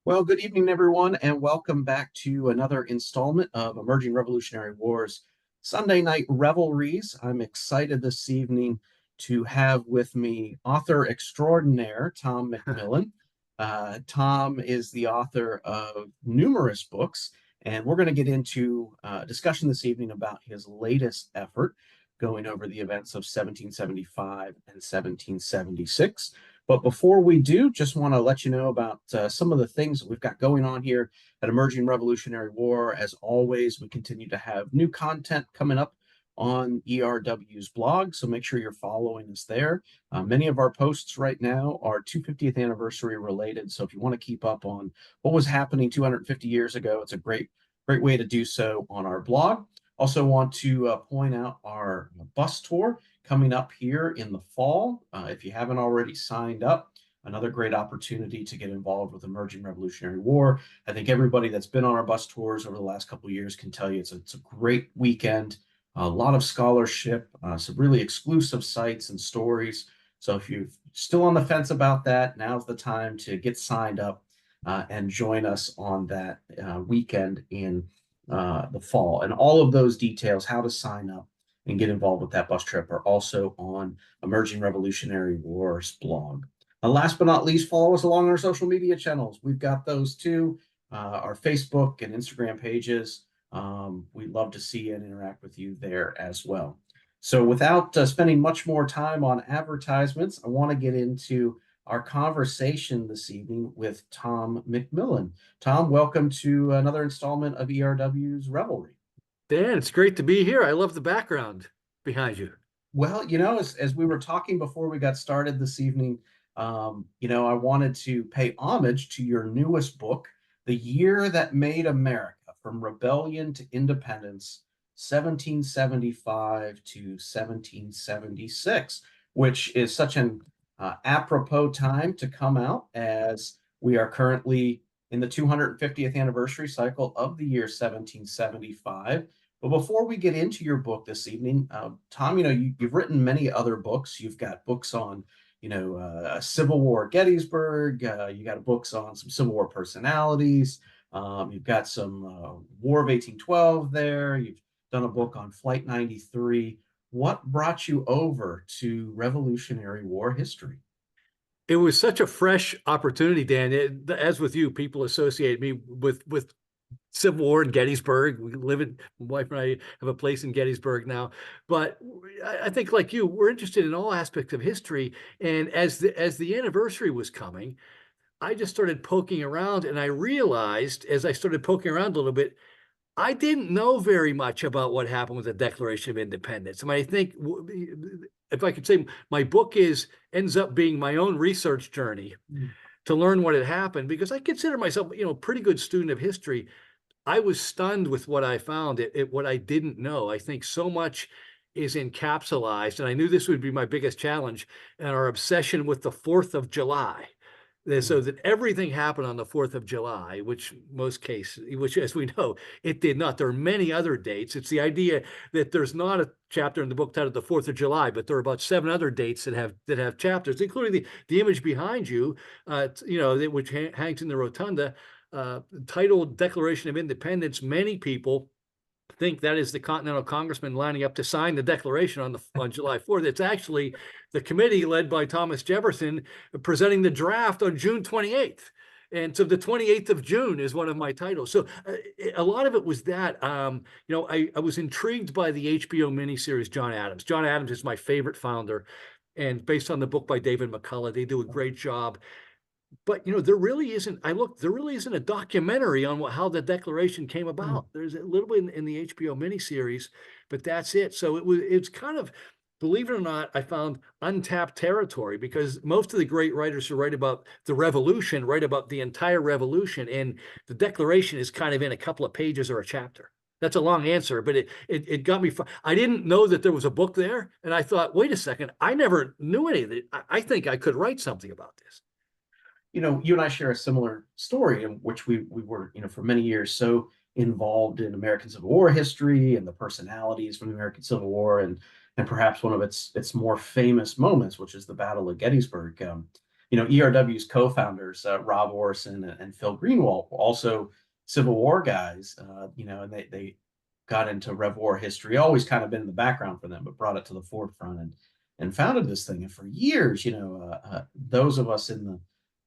Well, good evening, everyone, and welcome back to another installment of Emerging Revolutionary Wars Sunday Night Revelries. I'm excited this evening to have with me author extraordinaire Tom McMillan. Tom is the author of numerous books, and we're going to get into a discussion this evening about his latest effort, going over the events of 1775 and 1776. But before we do, just want to let you know about some of the things that we've got going on here at Emerging Revolutionary War. As always, we continue to have new content coming up on ERW's blog, so make sure you're following us there. Many of our posts right now are 250th anniversary related, so if you want to keep up on what was happening 250 years ago, it's a great way to do so on our blog. Also want to point out our bus tour coming up here in the fall. If you haven't already signed up, another great opportunity to get involved with Emerging Revolutionary War. I think everybody that's been on our bus tours over the last couple of years can tell you it's a great weekend, a lot of scholarship, some really exclusive sites and stories. So if you're still on the fence about that, now's the time to get signed up and join us on that weekend in the fall. And all of those details, how to sign up and get involved with that bus trip, are also on Emerging Revolutionary Wars blog. And last but not least, follow us along our social media channels. We've got those too, our Facebook and Instagram pages. We'd love to see and interact with you there as well. So without spending much more time on advertisements, I want to get into our conversation this evening with Tom McMillan. Tom, welcome to another installment of ERW's Revelry. Dan, it's great to be here. I love the background behind you. Well, as we were talking before we got started this evening, I wanted to pay homage to your newest book, The Year That Made America, From Rebellion to Independence, 1775 to 1776, which is such an apropos time to come out as we are currently in the 250th anniversary cycle of the year 1775. But before we get into your book this evening, Tom, you've written many other books. You've got books on, Civil War Gettysburg. You got books on some Civil War personalities. You've got some War of 1812 there. You've done a book on Flight 93. What brought you over to Revolutionary War history? It was such a fresh opportunity, Dan. As with you, people associate me with Civil War in Gettysburg. My wife and I have a place in Gettysburg now. But I think, like you, we're interested in all aspects of history. And as the anniversary was coming, I just started poking around, and I realized as I started poking around a little bit, I didn't know very much about what happened with the Declaration of Independence. I mean, I think, if I could say, my book ends up being my own research journey to learn what had happened, because I consider myself, a pretty good student of history. I was stunned with what I found, what I didn't know. I think so much is encapsulated, and I knew this would be my biggest challenge, and our obsession with the 4th of July. So that everything happened on the 4th of July, which as we know, it did not. There are many other dates. It's the idea that there's not a chapter in the book titled the 4th of July, but there are about 7 other dates that have chapters, including the image behind you, which hangs in the rotunda, titled Declaration of Independence. Many people think that is the Continental Congressman lining up to sign the Declaration on July 4th. It's actually the committee led by Thomas Jefferson presenting the draft on June 28th. And so the 28th of June is one of my titles. So a lot of it was that. I was intrigued by the HBO miniseries John Adams. John Adams is my favorite founder, and based on the book by David McCullough, they do a great job. But there really isn't. There really isn't a documentary on how the Declaration came about. There's a little bit in the HBO miniseries, but that's it. So it's kind of, believe it or not, I found untapped territory, because most of the great writers who write about the Revolution write about the entire Revolution, and the Declaration is kind of in a couple of pages or a chapter. That's a long answer, but it got me. I didn't know that there was a book there, and I thought, wait a second, I never knew any of it. I think I could write something about this. You and I share a similar story in which we were, for many years so involved in American Civil War history and the personalities from the American Civil War, and perhaps one of its more famous moments, which is the Battle of Gettysburg. ERW's co-founders, Rob Orson and Phil Greenwald, were also Civil War guys, and they got into Rev War history, always kind of been in the background for them, but brought it to the forefront and founded this thing. And for years, those of us in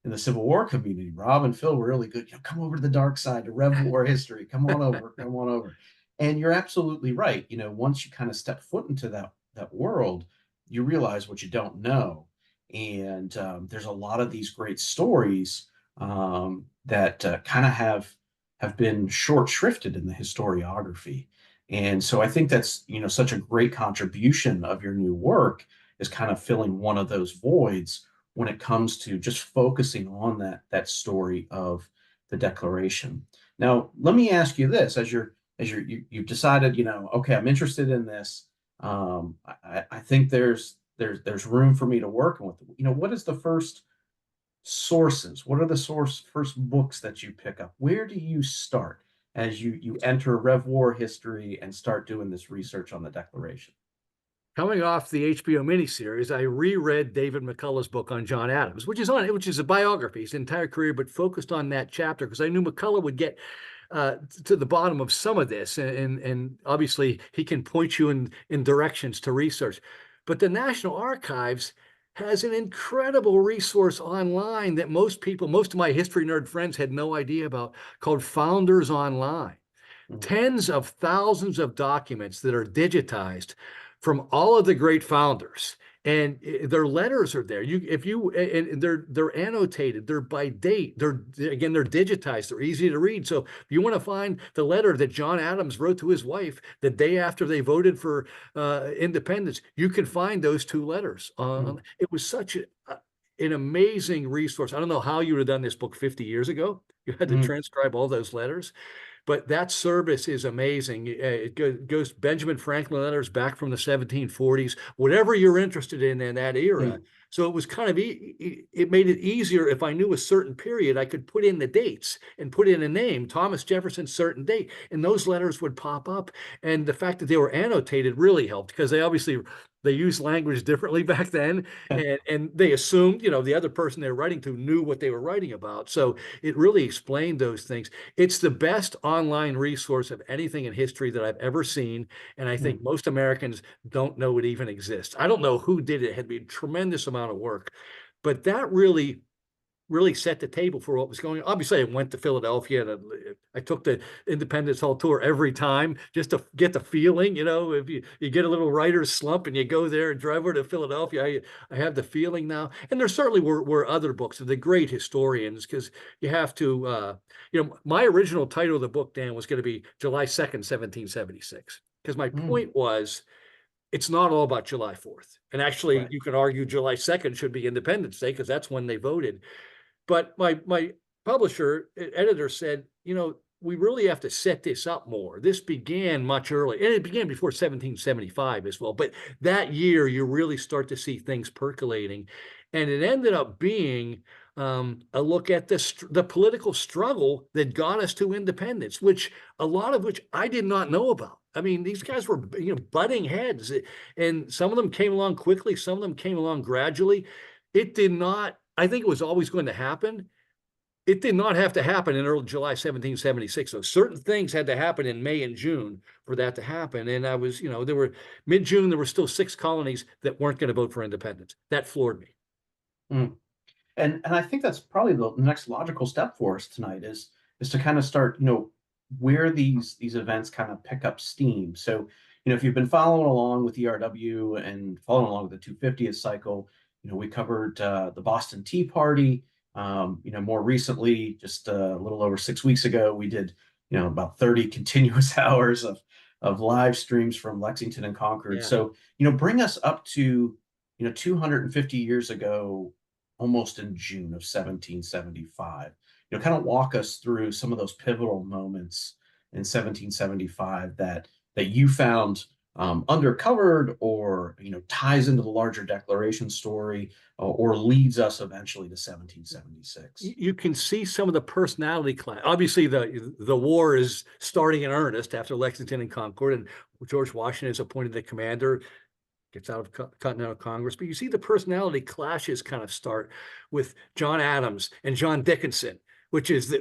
the Civil War community, Rob and Phil were really good. Come over to the dark side to Rev War history. Come on over, come on over. And you're absolutely right. Once you kind of step foot into that world, you realize what you don't know. And there's a lot of these great stories that kind of have been short shrifted in the historiography. And so I think that's such a great contribution of your new work, is kind of filling one of those voids when it comes to just focusing on that story of the Declaration. Now, let me ask you this: you've decided, okay, I'm interested in this. I think there's room for me to work with. What is the first sources? What are the first books that you pick up? Where do you start as you enter Rev War history and start doing this research on the Declaration? Coming off the HBO miniseries, I reread David McCullough's book on John Adams, which is a biography, his entire career, but focused on that chapter because I knew McCullough would get to the bottom of some of this, and obviously he can point you in directions to research. But the National Archives has an incredible resource online that most of my history nerd friends had no idea about, called Founders Online. Tens of thousands of documents that are digitized from all of the great founders, and their letters are there. And they're annotated, they're by date, they're digitized, they're easy to read. So if you want to find the letter that John Adams wrote to his wife the day after they voted for independence, you can find those two letters. It was such an amazing resource. I don't know how you would have done this book 50 years ago. You had to transcribe all those letters. But that service is amazing. It goes Benjamin Franklin letters back from the 1740s, whatever you're interested in that era. So it was kind of, it made it easier. If I knew a certain period, I could put in the dates and put in a name, Thomas Jefferson, certain date, and those letters would pop up. And the fact that they were annotated really helped, because they used language differently back then, and they assumed, the other person they were writing to knew what they were writing about. So it really explained those things. It's the best online resource of anything in history that I've ever seen, and I think most Americans don't know it even exists. I don't know who did it. It had been a tremendous amount of work, but that really set the table for what was going on. Obviously, I went to Philadelphia and I took the Independence Hall tour every time just to get the feeling. If you get a little writer's slump and you go there and drive over to Philadelphia, I have the feeling now. And there certainly were other books of the great historians, because you have to, my original title of the book, Dan, was going to be July 2nd, 1776, because my point was, it's not all about July 4th. And actually, you can argue July 2nd should be Independence Day, because that's when they voted. But my editor said, we really have to set this up more. This began much earlier, and it began before 1775 as well. But that year, you really start to see things percolating. And it ended up being a look at the political struggle that got us to independence, a lot of which I did not know about. I mean, these guys were, butting heads, and some of them came along quickly, some of them came along gradually. It did not. I think it was always going to happen. It did not have to happen in early July 1776. So certain things had to happen in May and June for that to happen. And I was, there were mid-June, there were still 6 colonies that weren't going to vote for independence. That floored me. And I think that's probably the next logical step for us tonight is to kind of start, where these events kind of pick up steam. So, if you've been following along with ERW and following along with the 250th cycle, we covered the Boston Tea Party. More recently, just a little over 6 weeks ago, we did, about 30 continuous hours of live streams from Lexington and Concord. Yeah. So, bring us up to, 250 years ago, almost in June of 1775. Kind of walk us through some of those pivotal moments in 1775 that you found undercovered, or ties into the larger Declaration story, or leads us eventually to 1776. You can see some of the personality clash. Obviously, the war is starting in earnest after Lexington and Concord, and George Washington is appointed the commander. gets out of Continental Congress. But you see the personality clashes kind of start with John Adams and John Dickinson, which is the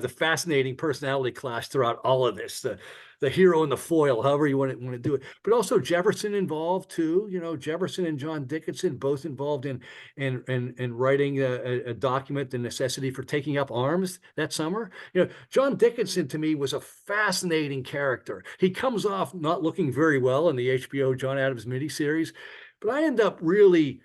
the fascinating personality clash throughout all of this. The hero and the foil, however you want to do it. But also Jefferson involved too. Jefferson and John Dickinson both involved in writing a document, the necessity for taking up arms that summer. John Dickinson to me was a fascinating character. He comes off not looking very well in the HBO John Adams miniseries, but I end up really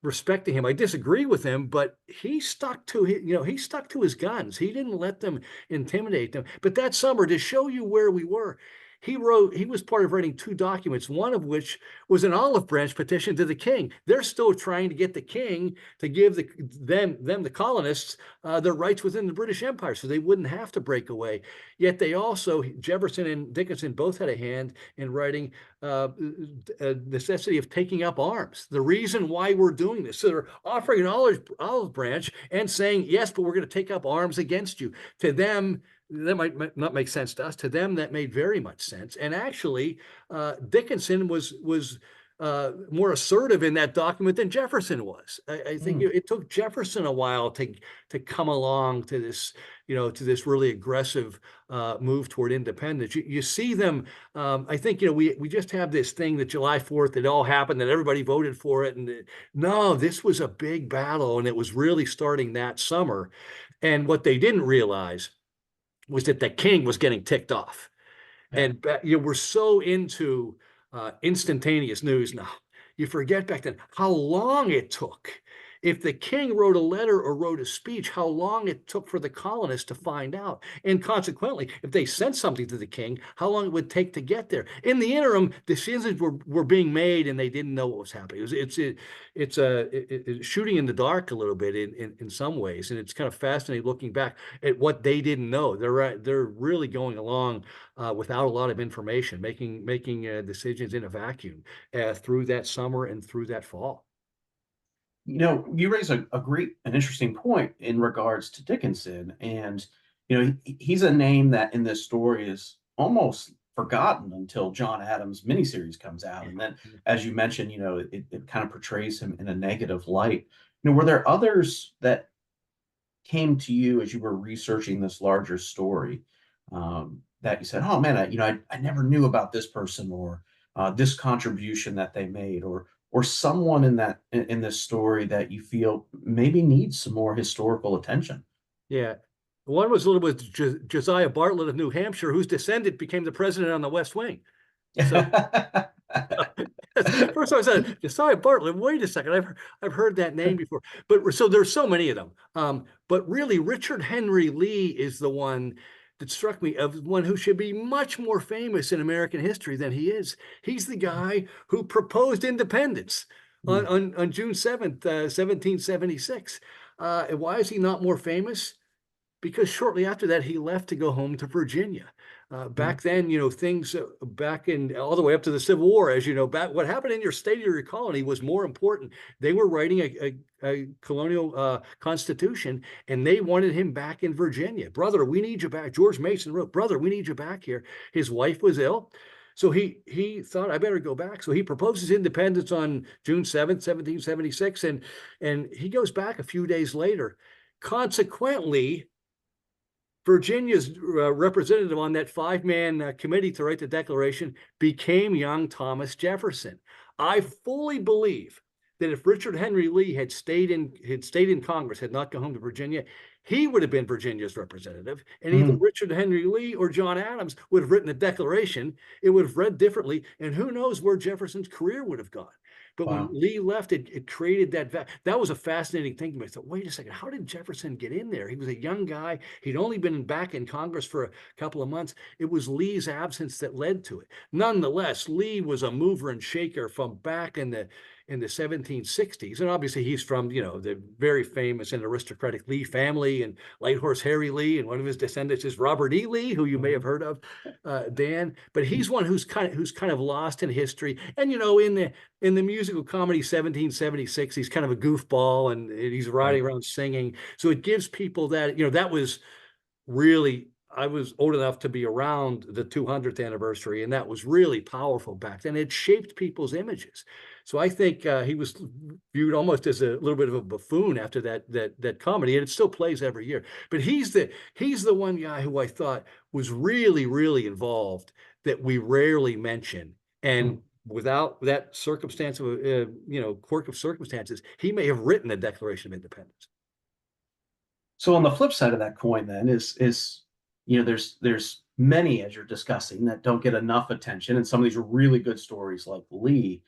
respecting him. I disagree with him, but he stuck to his guns. He didn't let them intimidate them. But that summer, to show you where we were, he was part of writing two documents, one of which was an olive branch petition to the king. They're still trying to get the king to give the colonists, their rights within the British Empire, so they wouldn't have to break away. Yet they also, Jefferson and Dickinson both had a hand in writing a necessity of taking up arms. The reason why we're doing this. So they're offering an olive branch and saying, yes, but we're going to take up arms against you. To them, that might not make sense to us. To them, that made very much sense. And actually, Dickinson was more assertive in that document than Jefferson was. I think it took Jefferson a while to come along to this, to this really aggressive move toward independence. You see them. I think we just have this thing that July 4th, it all happened, that everybody voted for it, and no, this was a big battle, and it was really starting that summer. And what they didn't realize was that the king was getting ticked off. And we're so into instantaneous news now. You forget back then how long it took. If the king wrote a letter or wrote a speech, how long it took for the colonists to find out. And consequently, if they sent something to the king, how long it would take to get there. In the interim, decisions were being made and they didn't know what was happening. It's shooting in the dark a little bit in some ways. And it's kind of fascinating looking back at what they didn't know. They're really going along without a lot of information, making decisions in a vacuum through that summer and through that fall. You raise a great and interesting point in regards to Dickinson. And, he's a name that in this story is almost forgotten until John Adams' miniseries comes out. And then, as you mentioned, it kind of portrays him in a negative light. Were there others that came to you as you were researching this larger story that you said, oh man, I never knew about this person or this contribution that they made, or someone in this story that you feel maybe needs some more historical attention? Yeah. One was a little bit Josiah Bartlett of New Hampshire, whose descendant became the president on the West Wing. So first time I said Josiah Bartlett. Wait a second, I've heard that name before. But so there's so many of them. But really, Richard Henry Lee is the one that struck me of one who should be much more famous in American history than he is. He's the guy who proposed independence on June 7th, 1776. And why is he not more famous? Because shortly after that, he left to go home to Virginia. Back then, things back in all the way up to the Civil War, as you know, back what happened in your state or your colony was more important. They were writing a colonial constitution, and they wanted him back in Virginia. Brother, we need you back. George Mason wrote, brother, we need you back here. His wife was ill. So he thought, I better go back. So he proposes independence on June 7th, 1776, and he goes back a few days later. Consequently, Virginia's representative on that five-man committee to write the Declaration became young Thomas Jefferson. I fully believe that if Richard Henry Lee had stayed in Congress, had not gone home to Virginia, he would have been Virginia's representative, and either Richard Henry Lee or John Adams would have written the Declaration. It would have read differently, and who knows where Jefferson's career would have gone. But when Lee left, it created that was a fascinating thing to me. I thought, wait a second, how did Jefferson get in there? He was a young guy. He'd only been back in Congress for a couple of months. It was Lee's absence that led to it. Nonetheless, Lee was a mover and shaker from back in the 1760s. And obviously he's from, the very famous and aristocratic Lee family and Light Horse Harry Lee. And one of his descendants is Robert E. Lee, who you may have heard of, Dan. But he's one who's kind of lost in history. And, in the musical comedy 1776, he's kind of a goofball and he's riding around singing. So it gives people that, that was really I was old enough to be around the 200th anniversary, and that was really powerful back then. It shaped people's images. So I think he was viewed almost as a little bit of a buffoon after that comedy, and it still plays every year. But he's the one guy who I thought was really involved that we rarely mention. Hmm. And without that circumstance of quirk of circumstances, he may have written the Declaration of Independence. So on the flip side of that coin, then is there's many, as you're discussing, that don't get enough attention, and some of these are really good stories like Lee.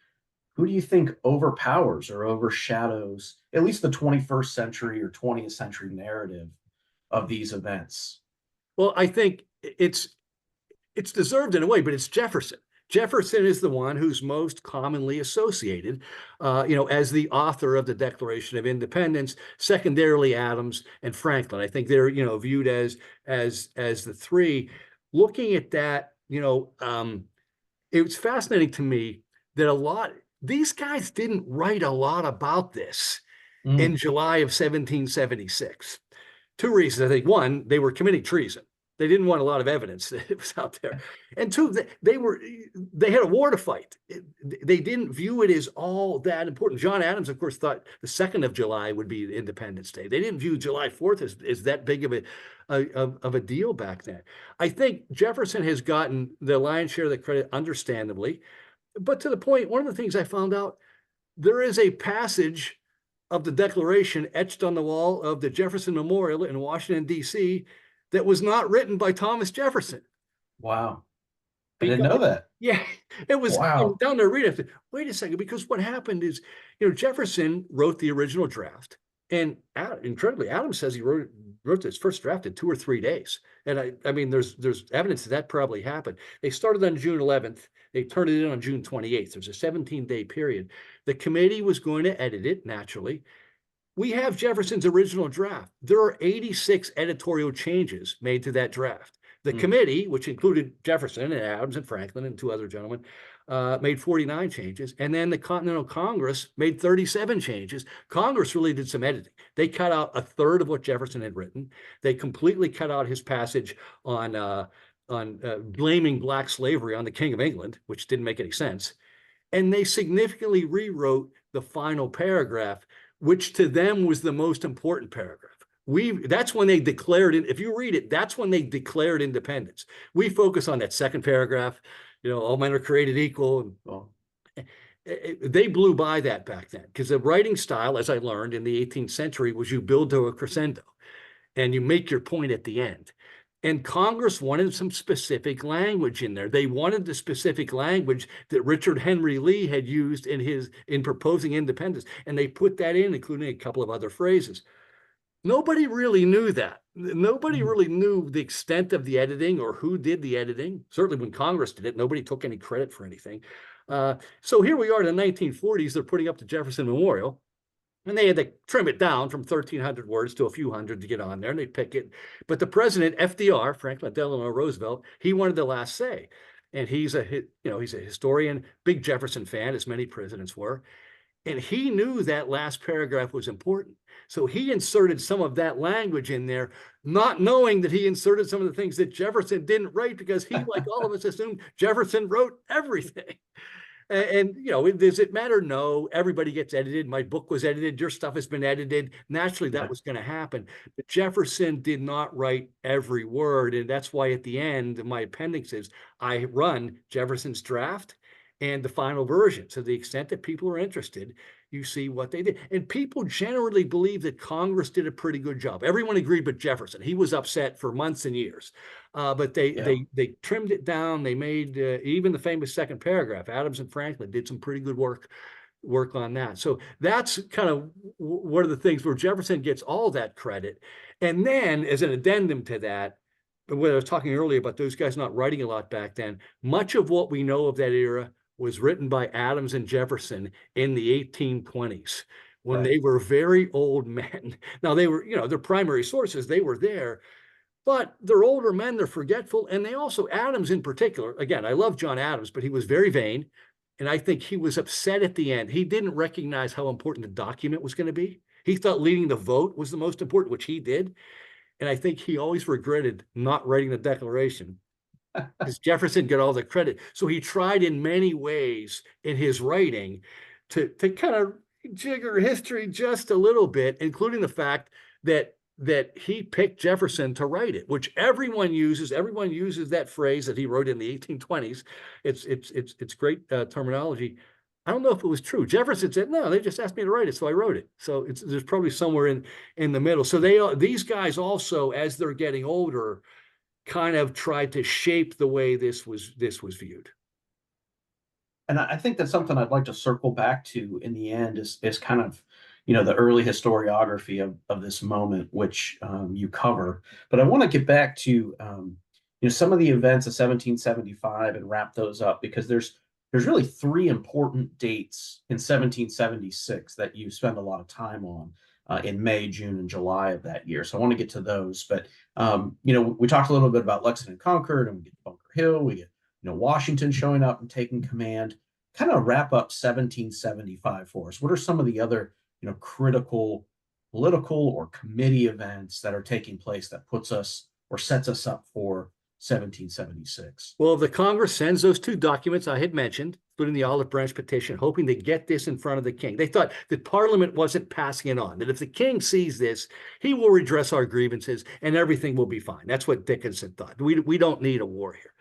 Who do you think overpowers or overshadows at least the 21st century or 20th century narrative of these events? Well, I think it's deserved in a way, but it's Jefferson. Jefferson is the one who's most commonly associated, as the author of the Declaration of Independence. Secondarily, Adams and Franklin. I think they're viewed as the three. Looking at that, it was fascinating to me that these guys didn't write a lot about this in Mm, July of 1776. Two reasons. I think one, they were committing treason. They didn't want a lot of evidence that was out there. And two, they had a war to fight. They didn't view it as all that important. John Adams, of course, thought the 2nd of July would be Independence Day. They didn't view July 4th as that big of a deal back then. I think Jefferson has gotten the lion's share of the credit, understandably. But to the point, one of the things I found out, there is a passage of the Declaration etched on the wall of the Jefferson Memorial in Washington, D.C., that was not written by Thomas Jefferson. wow. I didn't Because, know that. yeah, it was Wow. down there reading it. Wait a second, because what happened is, Jefferson wrote the original draft, and incredibly, Adams says he wrote his first draft in 2 or 3 days. And I mean, there's evidence that probably happened. They started on June 11th. They turned it in on June 28th. There's a 17-day period. The committee was going to edit it naturally. We have Jefferson's original draft. There are 86 editorial changes made to that draft. The Mm, committee, which included Jefferson and Adams and Franklin and 2 other gentlemen, made 49 changes. And then the Continental Congress made 37 changes. Congress really did some editing. They cut out a third of what Jefferson had written. They completely cut out his passage on blaming black slavery on the King of England, which didn't make any sense. And they significantly rewrote the final paragraph, which to them was the most important paragraph. That's when they declared it. If you read it, that's when they declared independence. We focus on that second paragraph, all men are created equal. well, They blew by that back then, because the writing style, as I learned in the 18th century, was you build to a crescendo and you make your point at the end. And Congress wanted some specific language in there. They wanted the specific language that Richard Henry Lee had used in proposing independence. And they put that in, including a couple of other phrases. Nobody really knew that. Nobody mm, really knew the extent of the editing or who did the editing. Certainly when Congress did it, nobody took any credit for anything. So here we are in the 1940s, they're putting up the Jefferson Memorial. And they had to trim it down from 1,300 words to a few hundred to get on there, and they pick it. But the president, FDR, Franklin Delano Roosevelt, he wanted the last say. And he's a historian, big Jefferson fan, as many presidents were. And he knew that last paragraph was important. So he inserted some of that language in there, not knowing that he inserted some of the things that Jefferson didn't write, because he, like all of us, assumed Jefferson wrote everything. And does it matter? No, everybody gets edited. My book was edited. Your stuff has been edited. Naturally, that yeah. was going to happen. But Jefferson did not write every word. And that's why at the end of my appendixes, I run Jefferson's draft and the final version. So to the extent that people are interested, you see what they did. And people generally believe that Congress did a pretty good job. Everyone agreed but Jefferson. He was upset for months and years. But Yeah. they trimmed it down. They made even the famous second paragraph. Adams and Franklin did some pretty good work on that. So that's kind of one of the things where Jefferson gets all that credit. And then as an addendum to that, when I was talking earlier about those guys not writing a lot back then, much of what we know of that era was written by Adams and Jefferson in the 1820s, when Right. they were very old men. Now they were, their primary sources, they were there, but they're older men, they're forgetful. And they also, Adams in particular, again, I love John Adams, but he was very vain. And I think he was upset at the end. He didn't recognize how important the document was going to be. He thought leading the vote was the most important, which he did. And I think he always regretted not writing the Declaration because Jefferson got all the credit. So he tried in many ways in his writing to kind of jigger history just a little bit, including the fact that he picked Jefferson to write it, which everyone uses. Everyone uses that phrase that he wrote in the 1820s. It's great terminology. I don't know if it was true. Jefferson said, no, they just asked me to write it, so I wrote it. So there's probably somewhere in the middle. So these guys also, as they're getting older, kind of tried to shape the way this was viewed. And I think that's something I'd like to circle back to in the end is kind of, the early historiography of this moment, which you cover. But I want to get back to, some of the events of 1775 and wrap those up because there's really three important dates in 1776 that you spend a lot of time on in May, June, and July of that year. So I want to get to those. But, we talked a little bit about Lexington and Concord, and we get Bunker Hill, we get Washington showing up and taking command. Kind of wrap up 1775 for us. What are some of the other, critical political or committee events that are taking place that puts us or sets us up for 1776? Well, the Congress sends those two documents I had mentioned, including the Olive Branch petition, hoping to get this in front of the king. They thought that Parliament wasn't passing it on, that if the king sees this, he will redress our grievances and everything will be fine. That's what Dickinson thought. We don't need a war here.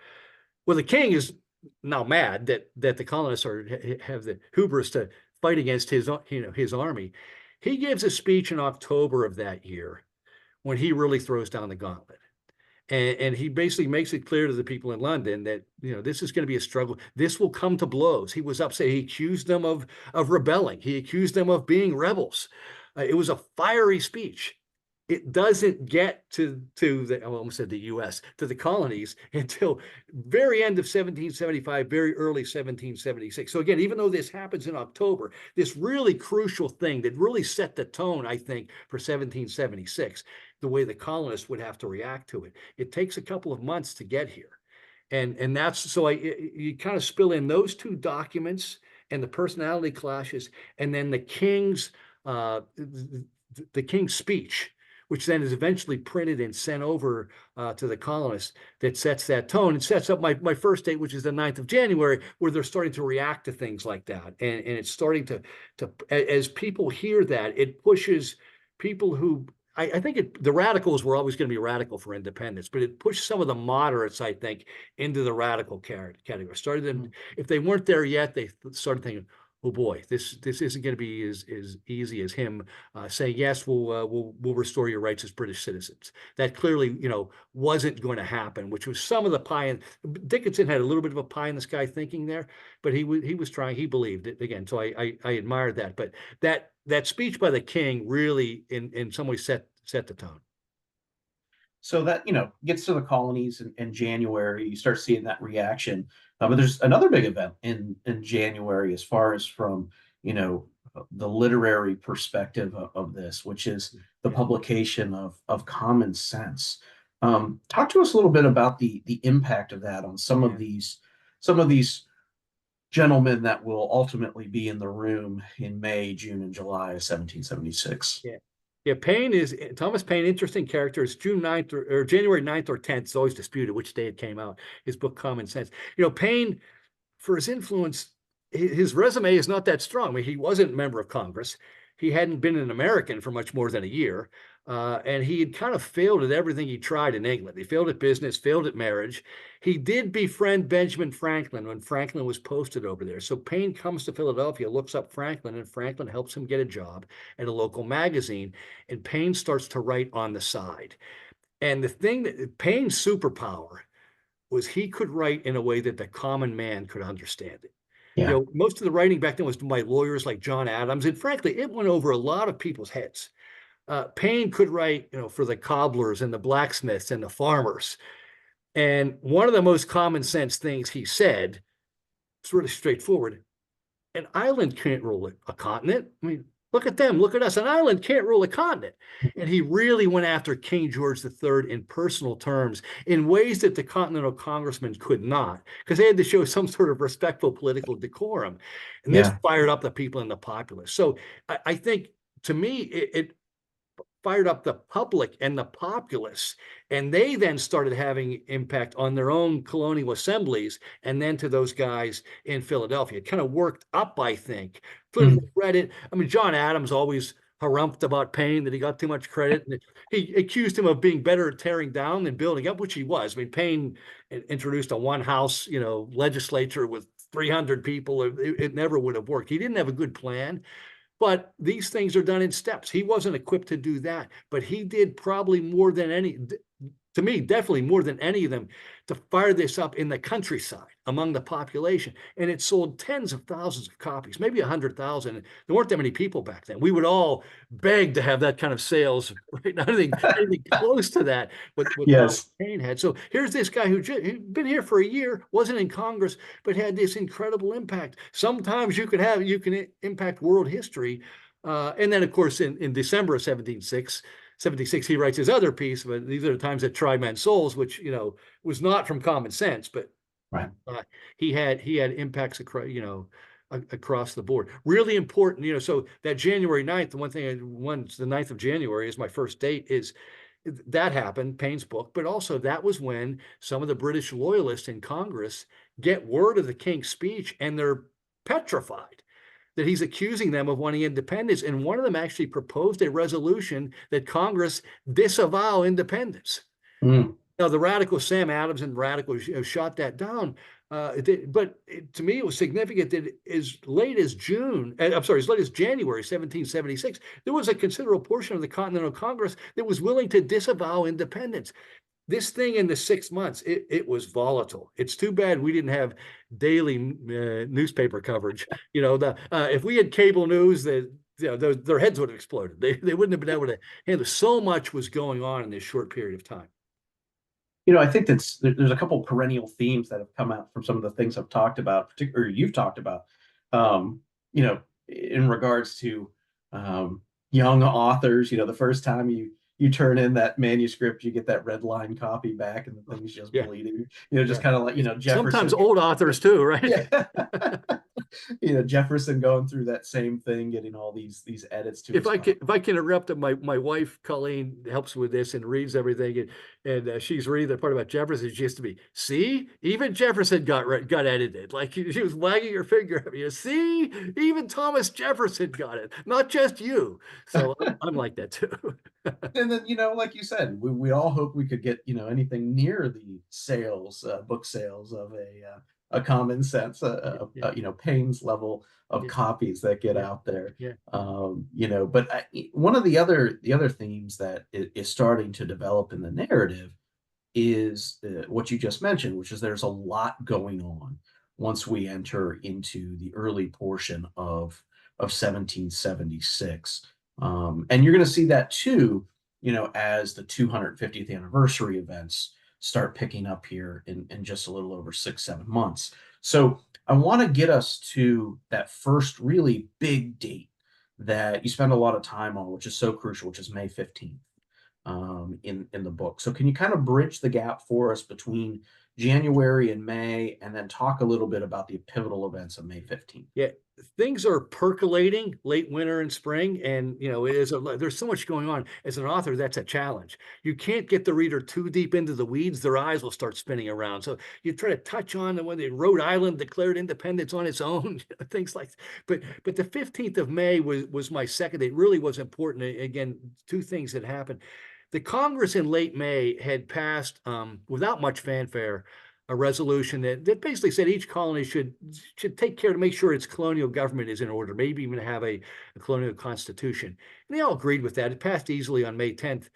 Well, the king is now mad that the colonists have the hubris to fight against his army. He gives a speech in October of that year when he really throws down the gauntlet. And he basically makes it clear to the people in London that this is going to be a struggle. This will come to blows. He was upset. He accused them of rebelling. He accused them of being rebels. It was a fiery speech. It doesn't get to the, I almost said the U.S., to the colonies until very end of 1775, very early 1776. So again, even though this happens in October, this really crucial thing that really set the tone, I think, for 1776, the way the colonists would have to react to it, it takes a couple of months to get here. And that's, so you kind of spill in those two documents and the personality clashes, and then the king's speech, which then is eventually printed and sent over to the colonists, that sets that tone. It sets up my first date, which is the 9th of January, where they're starting to react to things like that. And it's starting to as people hear that, it pushes people who, I think the radicals were always going to be radical for independence, but it pushed some of the moderates, I think, into the radical category. Started them, if they weren't there yet, they started thinking, oh boy, this isn't going to be as easy as him saying, yes, we'll restore your rights as British citizens. That clearly, wasn't going to happen, which was some of the pie. And Dickinson had a little bit of a pie in the sky thinking there, but he was trying. He believed it again. So I admired that. But that speech by the king really, in some ways, set the tone. So that, gets to the colonies in January. You start seeing that reaction. But there's another big event in January as far as from, the literary perspective of this, which is the publication of Common Sense. Talk to us a little bit about the impact of that on some of these gentlemen that will ultimately be in the room in May, June, and July of 1776. Yeah. Yeah, Thomas Paine, interesting character. It's June 9th or January 9th or 10th. It's always disputed which day it came out. His book, Common Sense. Paine, for his influence, his resume is not that strong. I mean, he wasn't a member of Congress. He hadn't been an American for much more than a year. And he had kind of failed at everything he tried in England. He failed at business, failed at marriage. He did befriend Benjamin Franklin when Franklin was posted over there. So Paine comes to Philadelphia, looks up Franklin, and Franklin helps him get a job at a local magazine. And Paine starts to write on the side. And the thing that Paine's superpower was he could write in a way that the common man could understand it. Yeah. Most of the writing back then was by lawyers like John Adams. And frankly, it went over a lot of people's heads. Paine could write, for the cobblers and the blacksmiths and the farmers. And one of the most common sense things he said was really straightforward. An island can't rule a continent. I mean, look at them, look at us. An island can't rule a continent. And he really went after King George III in personal terms in ways that the Continental Congressmen could not, because they had to show some sort of respectful political decorum. And this fired up the people and the populace. So I think, to me, fired up the public and the populace. And they then started having impact on their own colonial assemblies and then to those guys in Philadelphia. It kind of worked up, I think. Political credit. I mean, John Adams always harumphed about Paine, that he got too much credit. And he accused him of being better at tearing down than building up, which he was. I mean, Paine introduced a one house, legislature with 300 people. It never would have worked. He didn't have a good plan. But these things are done in steps. He wasn't equipped to do that, but he did probably more than any, to me, definitely more than any of them, to fire this up in the countryside among the population. And it sold tens of thousands of copies, maybe 100,000. There weren't that many people back then. We would all beg to have that kind of sales, right? Not anything close to that, what Yes. Paine had. So here's this guy who'd been here for a year, wasn't in Congress, but had this incredible impact. Sometimes you can impact world history. And then, of course, in December of 76, he writes his other piece, but these are the times that try men's souls, which, was not from common sense, but Right. he had impacts across the board. Really important, so that January 9th, the the 9th of January is my first date, is that happened, Paine's book, but also that was when some of the British loyalists in Congress get word of the King's speech and they're petrified that he's accusing them of wanting independence. And one of them actually proposed a resolution that Congress disavow independence. Mm. Now, the radical Sam Adams and radicals shot that down. But to me, it was significant that as late as as late as January 1776, there was a considerable portion of the Continental Congress that was willing to disavow independence. This thing in the 6 months, it was volatile. It's too bad we didn't have daily newspaper coverage. If we had cable news, their heads would have exploded. They wouldn't have been able to handle. So much was going on in this short period of time. I think there's a couple perennial themes that have come out from some of the things I've talked about, particularly you've talked about, um, in regards to young authors. The first time you turn in that manuscript, you get that red line copy back, and the thing's just bleeding. Just kind of like Jefferson. Sometimes old authors too, right? Yeah. Jefferson going through that same thing, getting all these edits to. If I can interrupt, my wife Colleen helps with this and reads everything, and she's reading the part about Jefferson. She used to be, see, even Jefferson got edited. Like she was wagging her finger at me. See, even Thomas Jefferson got it, not just you. So I'm like that too. And then, like you said, we all hope we could get, anything near the book sales of a common sense, Paine's level of copies that get out there. Yeah. But one of the other themes that is starting to develop in the narrative is what you just mentioned, which is there's a lot going on once we enter into the early portion of 1776. And you're going to see that too, as the 250th anniversary events start picking up here in just a little over 6-7 months. So I want to get us to that first really big date that you spend a lot of time on, which is so crucial, which is May 15th in the book. So can you kind of bridge the gap for us between January and May, and then talk a little bit about the pivotal events of May 15th? Yeah, things are percolating late winter and spring, and there's so much going on. As an author, that's a challenge. You can't get the reader too deep into the weeds; their eyes will start spinning around. So you try to touch on when Rhode Island declared independence on its own, things like that. But the 15th of May was my second. It really was important. Again, two things that happened. The Congress in late May had passed, without much fanfare, a resolution that basically said each colony should take care to make sure its colonial government is in order, maybe even have a colonial constitution. And they all agreed with that. It passed easily on May 10th,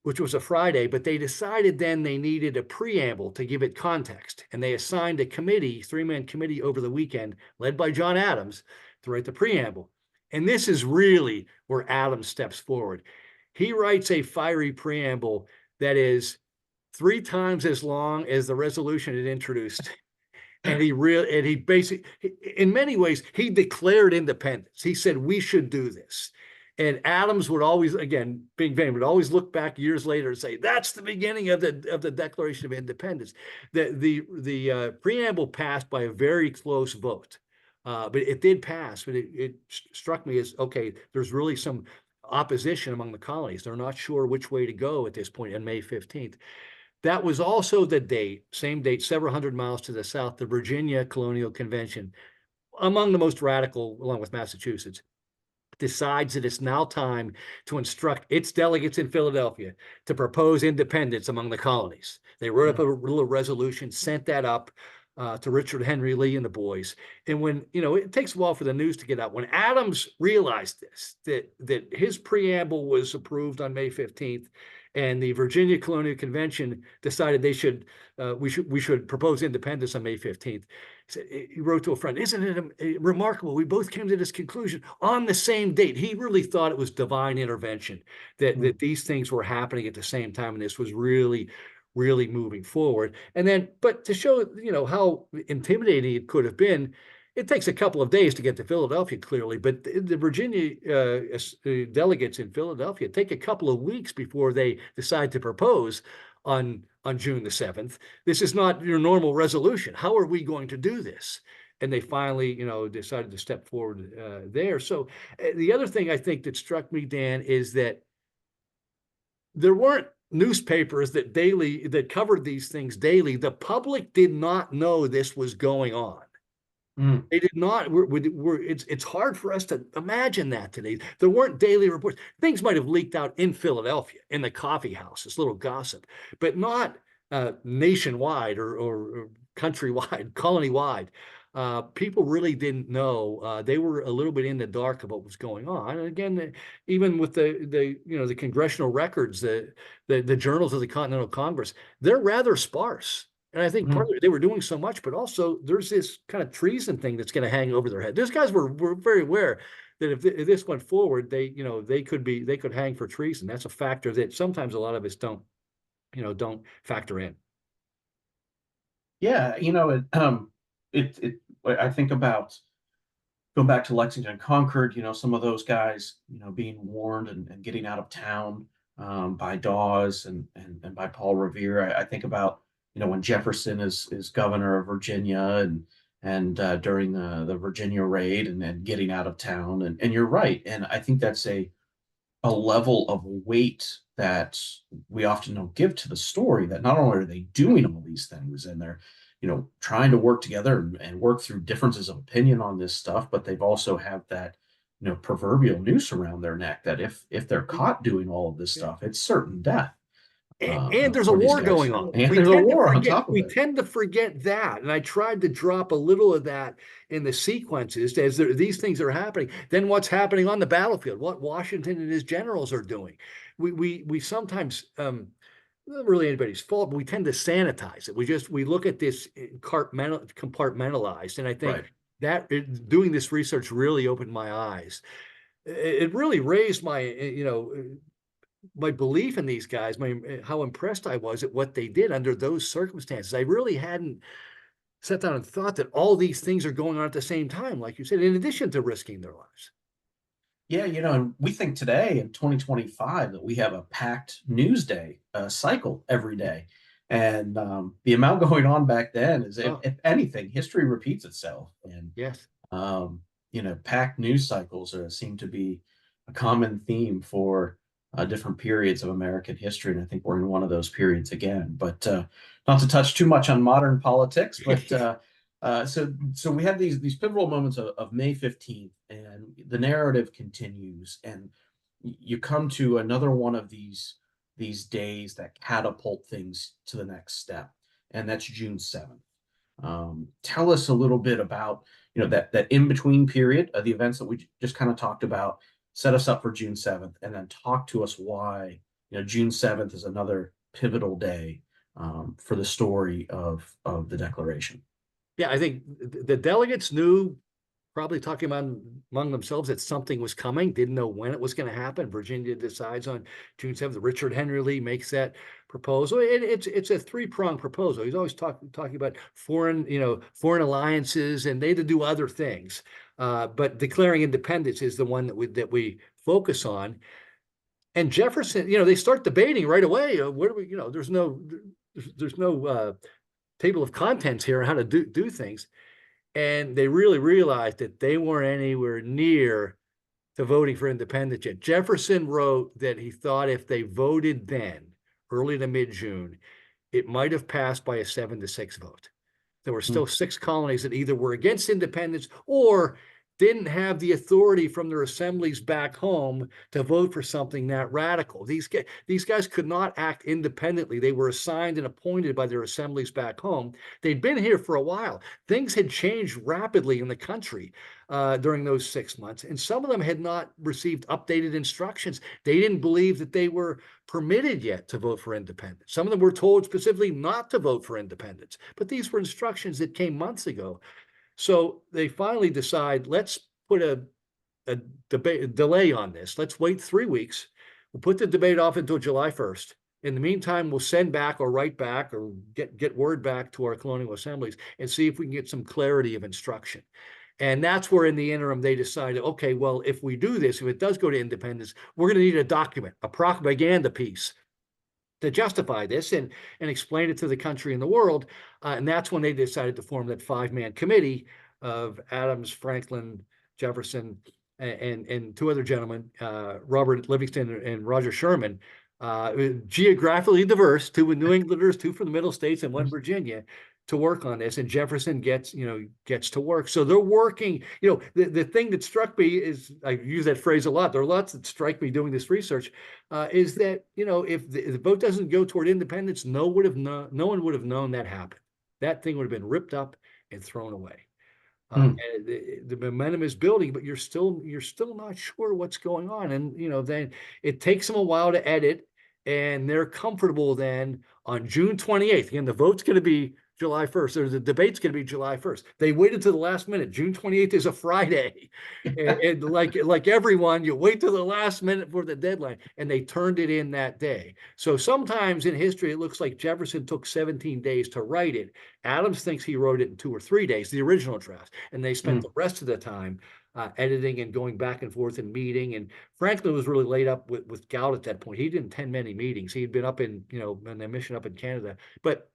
which was a Friday, but they decided then they needed a preamble to give it context. And they assigned a committee, 3-man committee over the weekend, led by John Adams, to write the preamble. And this is really where Adams steps forward. He writes a fiery preamble that is 3 times as long as the resolution it introduced. And he basically, in many ways, he declared independence. He said, we should do this. And Adams would always, again, being vain, would always look back years later and say, that's the beginning of the Declaration of Independence. The preamble passed by a very close vote. But it did pass. But it struck me as, okay, there's really some opposition among the colonies. They're not sure which way to go at this point on May 15th. That was also the date, same date, several hundred miles to the south, the Virginia Colonial Convention, among the most radical, along with Massachusetts, decides that it's now time to instruct its delegates in Philadelphia to propose independence among the colonies. They wrote up a little resolution, sent that up to Richard Henry Lee and the boys. And when, it takes a while for the news to get out. When Adams realized this, that his preamble was approved on May 15th, and the Virginia Colonial Convention decided we should propose independence on May 15th. He wrote to a friend, "Isn't it remarkable? We both came to this conclusion on the same date." He really thought it was divine intervention that these things were happening at the same time, and this was really, really moving forward. And then, but to show how intimidating it could have been, it takes a couple of days to get to Philadelphia, clearly, but the Virginia delegates in Philadelphia take a couple of weeks before they decide to propose on June the 7th. This is not your normal resolution. How are we going to do this? And they finally, decided to step forward there. So the other thing I think that struck me, Dan, is that there weren't newspapers that covered these things daily. The public did not know this was going on. They did not. It's hard for us to imagine that today. There weren't daily reports. Things might have leaked out in Philadelphia, in the coffee house, this little gossip, but not nationwide or countrywide, colony-wide. People really didn't know. They were a little bit in the dark about what was going on. And again, even with the congressional records, the journals of the Continental Congress, they're rather sparse. And I think partly they were doing so much, but also there's this kind of treason thing that's going to hang over their head. Those guys were very aware that if this went forward, they could hang for treason. That's a factor that sometimes a lot of us don't factor in. Yeah, I think about going back to Lexington and Concord, some of those guys, being warned and getting out of town by Dawes and by Paul Revere. I think about, when Jefferson is governor of Virginia and during the Virginia raid and getting out of town. And you're right. And I think that's a level of weight that we often don't give to the story, that not only are they doing all these things and they're, trying to work together and work through differences of opinion on this stuff, but they've also have that, proverbial noose around their neck that if they're caught doing all of this stuff, it's certain death. And there's a war going on. And there's a war on top of it. We it. tend to forget that. And I tried to drop a little of that in the sequences as these things are happening. Then what's happening on the battlefield, what Washington and his generals are doing. We sometimes, not really anybody's fault, but we tend to sanitize it. We look at this compartmentalized. And I think that doing this research really opened my eyes. It really raised my belief in these guys, how impressed I was at what they did under those circumstances. I really hadn't sat down and thought that all these things are going on at the same time, like you said, in addition to risking their lives. Yeah, and we think today in 2025 that we have a packed news day cycle every day. And the amount going on back then is, if anything, history repeats itself. And yes, packed news cycles seem to be a common theme for different periods of American history, and I think we're in one of those periods again. But not to touch too much on modern politics, but so we have these pivotal moments of May 15th, and the narrative continues, and you come to another one of these days that catapult things to the next step, and that's June 7th. Tell us a little bit about that in between period of the events that we just kind of talked about. Set us up for June 7th, and then talk to us why June 7th is another pivotal day for the story of the Declaration. Yeah, I think the delegates knew, probably talking among themselves, that something was coming, didn't know when it was going to happen. Virginia decides on June 7th. Richard Henry Lee makes that proposal. It's a three-pronged proposal. He's always talking about foreign alliances, and they had to do other things. But declaring independence is the one that we focus on. And Jefferson, they start debating right away. Where do we, there's no table of contents here on how to do things. And they really realized that they weren't anywhere near to voting for independence yet. Jefferson wrote that he thought if they voted then, early to mid-June, it might have passed by a 7-6 vote. There were still 6 colonies that either were against independence or didn't have the authority from their assemblies back home to vote for something that radical. These guys could not act independently. They were assigned and appointed by their assemblies back home. They'd been here for a while. Things had changed rapidly in the country during those 6 months, and some of them had not received updated instructions. They didn't believe that they were permitted yet to vote for independence. Some of them were told specifically not to vote for independence, but these were instructions that came months ago. So they finally decide, let's put a delay on this. Let's wait 3 weeks. We'll put the debate off until July 1st. In the meantime, we'll send back or write back or get word back to our colonial assemblies and see if we can get some clarity of instruction. And that's where in the interim, they decided, okay, well, if we do this, if it does go to independence, we're going to need a document, a propaganda piece to justify this and explain it to the country and the world. And that's when they decided to form that 5-man committee of Adams, Franklin, Jefferson, and 2 other gentlemen, Robert Livingston and Roger Sherman, geographically diverse, 2 New Englanders, 2 from the Middle States, and 1 Virginia, to work on this. And Jefferson gets to work. So they're working. The thing that struck me is, I use that phrase a lot. There are lots that strike me doing this research, is that, if the vote doesn't go toward independence, no one would have known that happened. That thing would have been ripped up and thrown away. And the momentum is building, but you're still not sure what's going on. And, then it takes them a while to edit, and they're comfortable then on June 28th. Again, the vote's going to be July 1st, or the debate's going to be July 1st. They waited to the last minute. June 28th is a Friday. And like everyone, you wait to the last minute for the deadline, and they turned it in that day. So sometimes in history, it looks like Jefferson took 17 days to write it. Adams thinks he wrote it in 2 or 3 days, the original draft, and they spent the rest of the time editing and going back and forth and meeting. And Franklin was really laid up with gout at that point. He didn't attend many meetings. He had been up in, on a mission up in Canada, but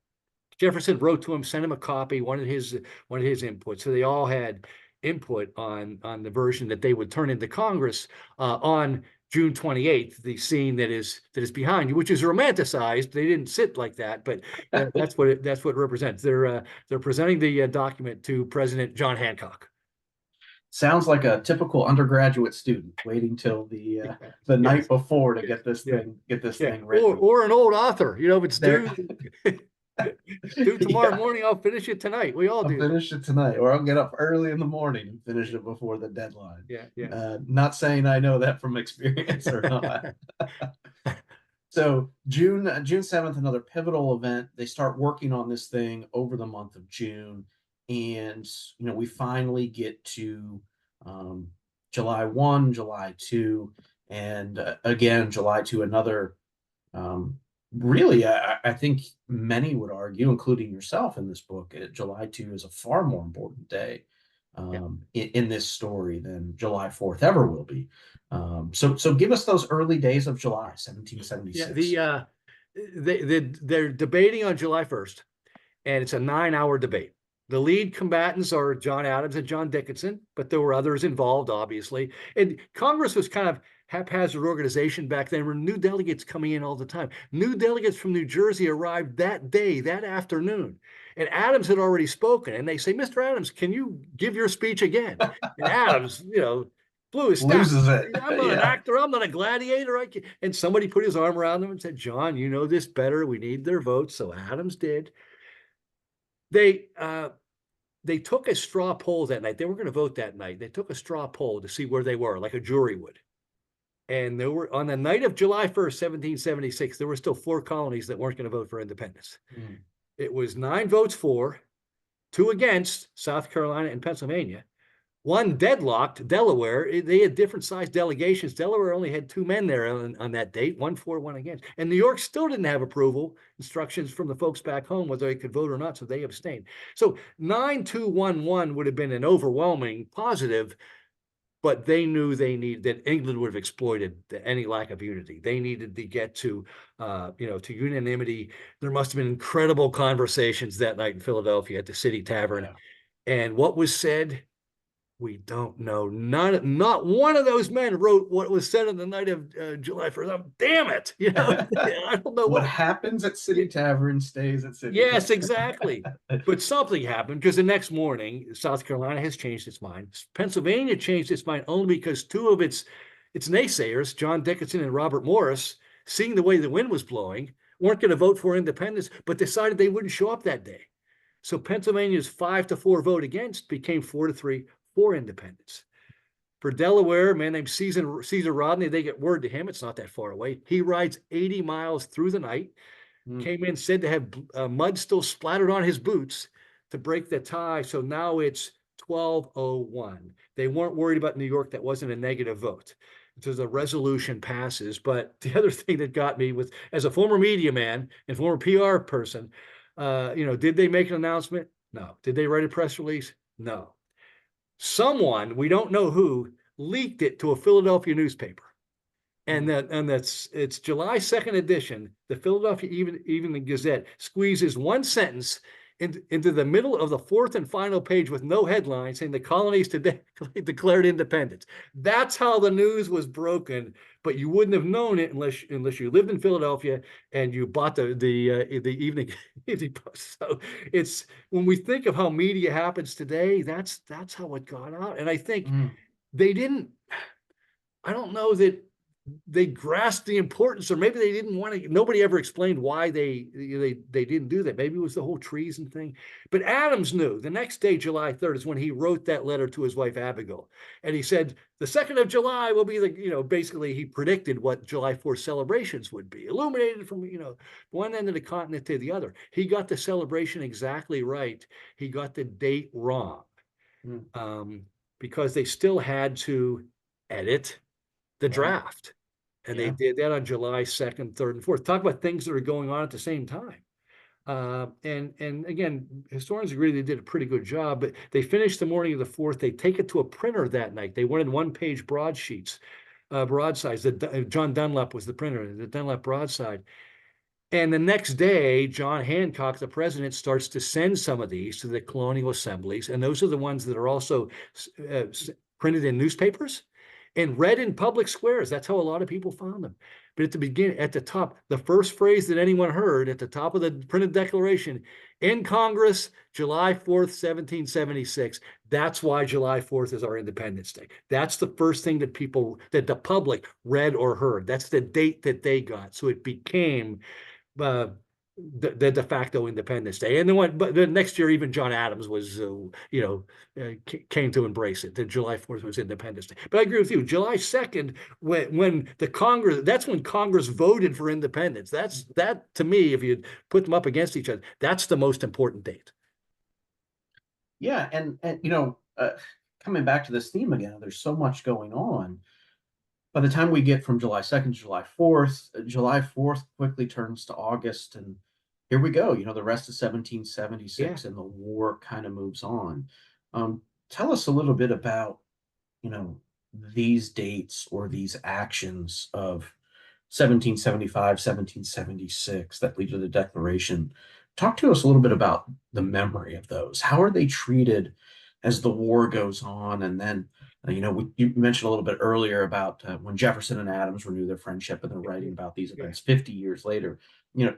Jefferson wrote to him, sent him a copy, one of his inputs. So they all had input on the version that they would turn into Congress on June 28th, the scene that is behind you, which is romanticized. They didn't sit like that, but that's what it represents. They're presenting the document to President John Hancock. Sounds like a typical undergraduate student waiting till the night before to get this thing written. Or an old author, if it's due tomorrow morning, I'll finish it tonight. We all do. I'll finish it tonight, or I'll get up early in the morning and finish it before the deadline. Not saying I know that from experience or not. So June 7th, another pivotal event. They start working on this thing over the month of June, and we finally get to July 1, July 2, and again July 2, another. Really, I think many would argue, including yourself in this book, July 2 is a far more important day in this story than July 4th ever will be. So give us those early days of July 1776. They're debating on July 1st, and it's a 9-hour debate. The lead combatants are John Adams and John Dickinson, but there were others involved, obviously. And Congress was kind of haphazard organization back then. There were new delegates coming in all the time. New delegates from New Jersey arrived that day, that afternoon. And Adams had already spoken. And they say, Mr. Adams, can you give your speech again? And Adams, blew his staff. Loses it. I'm not an actor. I'm not a gladiator. And somebody put his arm around him and said, John, you know this better. We need their votes. So Adams did. They took a straw poll that night. They were going to vote that night. They took a straw poll to see where they were, like a jury would. And there were, on the night of July 1st, 1776, there were still 4 colonies that weren't going to vote for independence. It was 9 votes for, 2 against, South Carolina and Pennsylvania. 1 deadlocked, Delaware. They had different sized delegations. Delaware only had 2 men there on that date, 1 for, 1 against. And New York still didn't have approval instructions from the folks back home whether they could vote or not, so they abstained. So 9-2-1-1 would have been an overwhelming positive, but they knew that England would have exploited any lack of unity. They needed to get to unanimity. There must have been incredible conversations that night in Philadelphia at the City Tavern. And what was said We don't know. Not one of those men wrote what was said on the night of July 1st. Oh, damn it. I don't know What what. happens at City Tavern stays at City Yes, Tavern. exactly. But something happened because the next morning, South Carolina has changed its mind. Pennsylvania changed its mind only because two of its naysayers, John Dickinson and Robert Morris, seeing the way the wind was blowing, weren't going to vote for independence, but decided they wouldn't show up that day. So Pennsylvania's 5-4 vote against became 4-3 for independence. For Delaware, a man named Caesar Rodney, they get word to him. It's not that far away. He rides 80 miles through the night, came in, said to have mud still splattered on his boots to break the tie. So now it's 12:01. They weren't worried about New York. That wasn't a negative vote. So the resolution passes. But the other thing that got me was, as a former media man and former PR person, did they make an announcement? No. Did they write a press release? No. Someone, we don't know who, leaked it to a Philadelphia newspaper. And that's its July 2nd edition, the Philadelphia Evening Gazette squeezes one sentence into the middle of the fourth and final page with no headline saying the colonies today declared independence. That's how the news was broken, but you wouldn't have known it unless you lived in Philadelphia and you bought the evening post. So it's, when we think of how media happens today, that's how it got out. And I think they didn't. I don't know that they grasped the importance, or maybe they didn't want to. Nobody ever explained why they didn't do that. Maybe it was the whole treason thing. But Adams knew. The next day, July 3rd, is when he wrote that letter to his wife Abigail, and he said the 2nd of July will be basically he predicted what July 4th celebrations would be, illuminated from one end of the continent to the other. He got the celebration exactly right. He got the date wrong, because they still had to edit the draft. And they did that on July 2nd, 3rd, and 4th. Talk about things that are going on at the same time. And again, historians agree they did a pretty good job, but they finished the morning of the 4th. They take it to a printer that night. They wanted one-page broadsides. John Dunlap was the printer, the Dunlap broadside. And the next day, John Hancock, the president, starts to send some of these to the colonial assemblies. And those are the ones that are also printed in newspapers and read in public squares. That's how a lot of people found them. But at the beginning, at the top, the first phrase that anyone heard at the top of the printed declaration, in Congress, July 4th, 1776. That's why July 4th is our Independence Day. That's the first thing that the public read or heard. That's the date that they got. So it became the de facto Independence Day. And but the next year, even John Adams was, came to embrace it. That July 4th was Independence Day. But I agree with you. July 2nd, when the Congress, that's when Congress voted for independence. That to me, if you put them up against each other, that's the most important date. Yeah, and coming back to this theme again, there's so much going on. By the time we get from July 2nd to July 4th quickly turns to August, and here we go. The rest of 1776 and the war kind of moves on. Tell us a little bit about, these dates or these actions of 1775, 1776 that lead to the Declaration. Talk to us a little bit about the memory of those. How are they treated as the war goes on? And then, you mentioned a little bit earlier about when Jefferson and Adams renew their friendship and they're writing about these events 50 years later.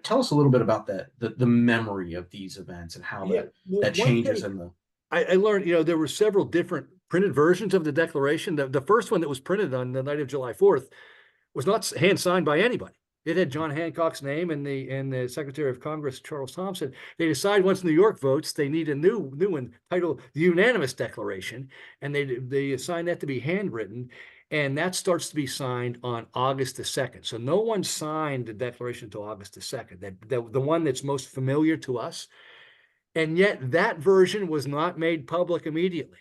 Tell us a little bit about the memory of these events and how that changes in the. I learned, there were several different printed versions of the Declaration. The first one that was printed on the night of July 4th was not hand signed by anybody. It had John Hancock's name and the Secretary of Congress, Charles Thompson. They decide once New York votes, they need a new one titled the Unanimous Declaration, and they assign that to be handwritten, and that starts to be signed on August the 2nd. So no one signed the Declaration until August the 2nd. The one that's most familiar to us, and yet that version was not made public immediately.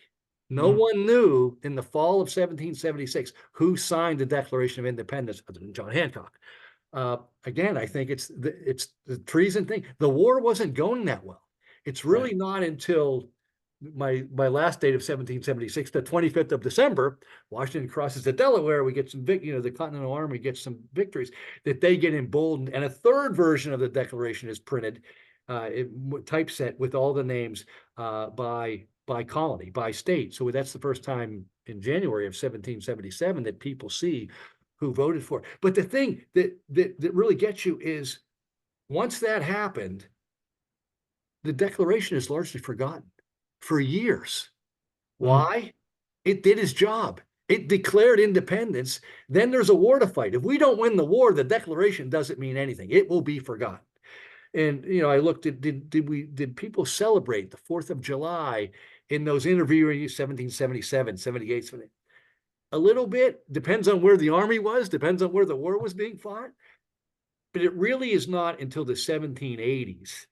No one knew in the fall of 1776 who signed the Declaration of Independence other than John Hancock. Again, I think it's the treason thing. The war wasn't going that well. It's really not until my last date of 1776, the 25th of December, Washington crosses the Delaware. We get some the Continental Army gets some victories, that they get emboldened, and a third version of the Declaration is printed, typeset with all the names by by colony, by state. So that's the first time in January of 1777 that people see who voted for it. But the thing that really gets you is once that happened, the Declaration is largely forgotten for years. Mm. Why? It did its job. It declared independence. Then there's a war to fight. If we don't win the war, the Declaration doesn't mean anything. It will be forgotten. And I looked at did people celebrate the 4th of July in those interviews 1777, 78, 78? A little bit, depends on where the army was, depends on where the war was being fought. But it really is not until the 1780s,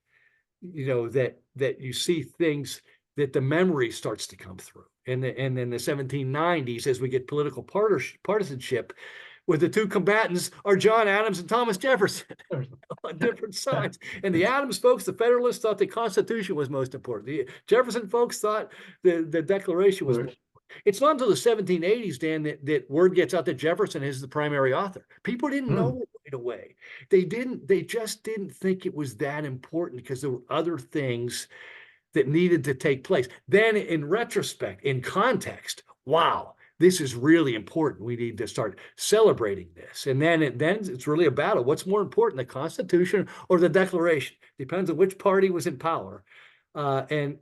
that you see things that the memory starts to come through. And then the 1790s, as we get political partisanship, where the two combatants are John Adams and Thomas Jefferson on different sides. And the Adams folks, the Federalists, thought the Constitution was most important. The Jefferson folks thought the Declaration was most. It's not until the 1780s, Dan, that word gets out that Jefferson is the primary author. People didn't know it right away. They just didn't think it was that important because there were other things that needed to take place. Then in retrospect, in context, wow, this is really important. We need to start celebrating this. And then it's really a battle. What's more important, the Constitution or the Declaration? Depends on which party was in power. And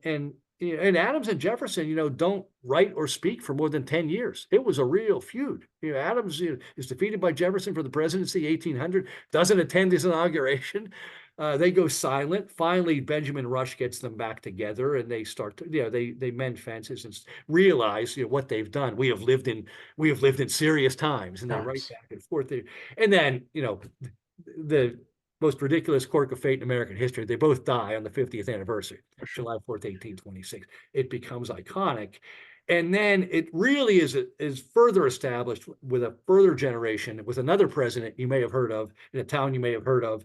Adams and Jefferson, don't write or speak for more than 10 years. It was a real feud. Adams is defeated by Jefferson for the presidency, 1800, doesn't attend his inauguration. They go silent. Finally, Benjamin Rush gets them back together, and they start to, they mend fences and realize, what they've done. We have lived in serious times, and they write back and forth. And then, the most ridiculous quirk of fate in American history. They both die on the 50th anniversary, July 4th, 1826. It becomes iconic. And then it really is further established with a further generation, with another president you may have heard of, in a town you may have heard of.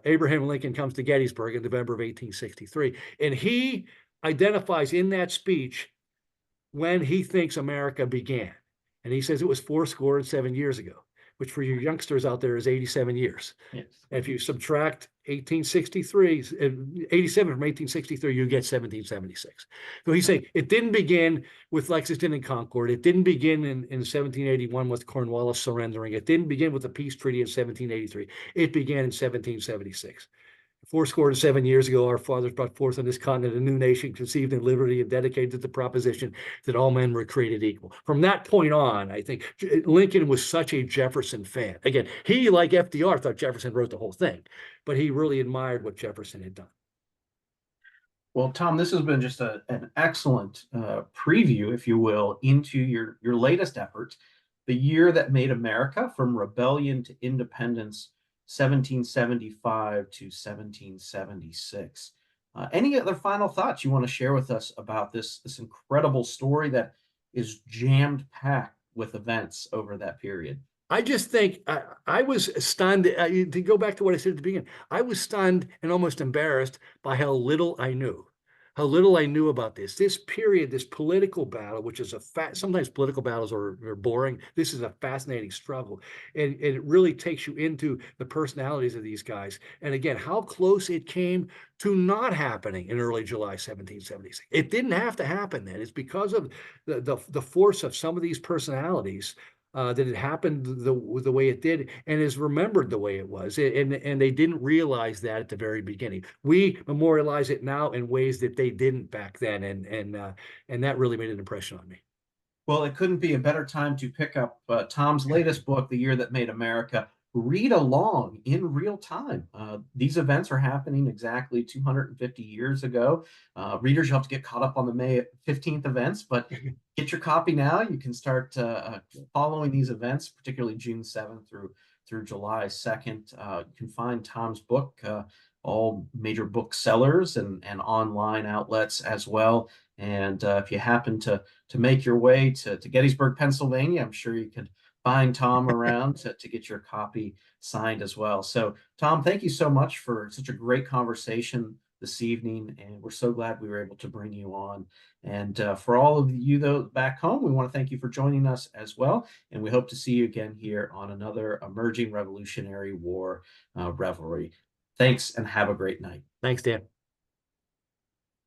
Abraham Lincoln comes to Gettysburg in November of 1863. And he identifies in that speech when he thinks America began. And he says it was 7 years ago, which for you youngsters out there is 87 years. Yes. If you subtract 87 from 1863, you get 1776. So he's saying it didn't begin with Lexington and Concord. It didn't begin in 1781 with Cornwallis surrendering. It didn't begin with the peace treaty in 1783. It began in 1776. 7 years ago, our fathers brought forth on this continent a new nation conceived in liberty and dedicated to the proposition that all men were created equal. From that point on, I think Lincoln was such a Jefferson fan. Again, he, like FDR, thought Jefferson wrote the whole thing, but he really admired what Jefferson had done. Well, Tom, this has been just an excellent preview, if you will, into your latest effort, the year that made America from rebellion to independence, 1775 to 1776. Any other final thoughts you want to share with us about this incredible story that is jammed packed with events over that period? I just think I was stunned. To go back to what I said at the beginning, I was stunned and almost embarrassed by how little I knew. How little I knew about this period, this political battle, which is sometimes political battles are boring. This is a fascinating struggle. And it really takes you into the personalities of these guys. And again, how close it came to not happening in early July 1776. It didn't have to happen then. It's because of the force of some of these personalities that it happened the way it did and is remembered the way it was. And they didn't realize that at the very beginning. We memorialize it now in ways that they didn't back then. And that really made an impression on me. Well, it couldn't be a better time to pick up Tom's latest book, The Year That Made America. Read along in real time. These events are happening exactly 250 years ago. Readers, you have to get caught up on the May 15th events, but get your copy now. You can start following these events, particularly June 7th through July 2nd. You can find Tom's book, all major booksellers and online outlets as well. And if you happen to make your way to Gettysburg, Pennsylvania, I'm sure you could find Tom around to get your copy signed as well. So, Tom, thank you so much for such a great conversation this evening, and we're so glad we were able to bring you on. And for all of you, though, back home, we want to thank you for joining us as well, and we hope to see you again here on another Emerging Revolutionary War Revelry. Thanks, and have a great night. Thanks, Dan.